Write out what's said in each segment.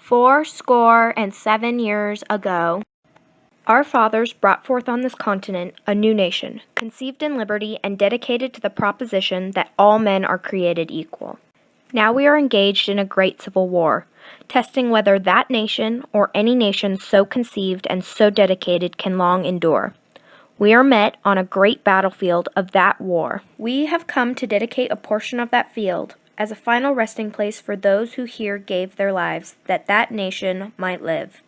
467 years ago, our fathers brought forth on this continent a new nation, conceived in liberty and dedicated to the proposition that all men are created equal. Now we are engaged in a great civil war, testing whether that nation or any nation so conceived and so dedicated can long endure. We are met on a great battlefield of that war. We have come to dedicate a portion of that field as a final resting place for those who here gave their lives that that nation might live.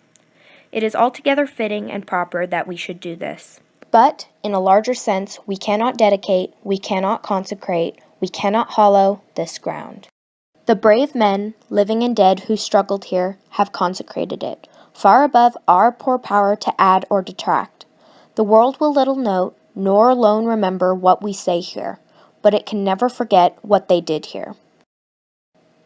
It is altogether fitting and proper that we should do this. But, in a larger sense, we cannot dedicate, we cannot consecrate, we cannot hallow this ground. The brave men, living and dead, who struggled here, have consecrated it, far above our poor power to add or detract. The world will little note, nor alone remember what we say here, but it can never forget what they did here.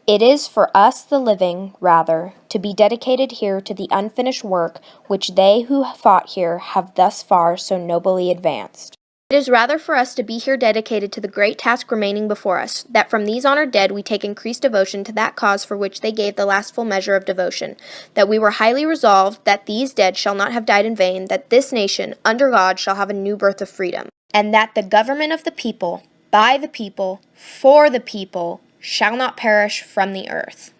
It is for us the living, rather, to be dedicated here to the unfinished work which they who fought here have thus far so nobly advanced. It is rather for us to be here dedicated to the great task remaining before us, that from these honored dead we take increased devotion to that cause for which they gave the last full measure of devotion, that we were highly resolved that these dead shall not have died in vain, that this nation, under God, shall have a new birth of freedom, and that the government of the people, by the people, for the people, shall not perish from the earth.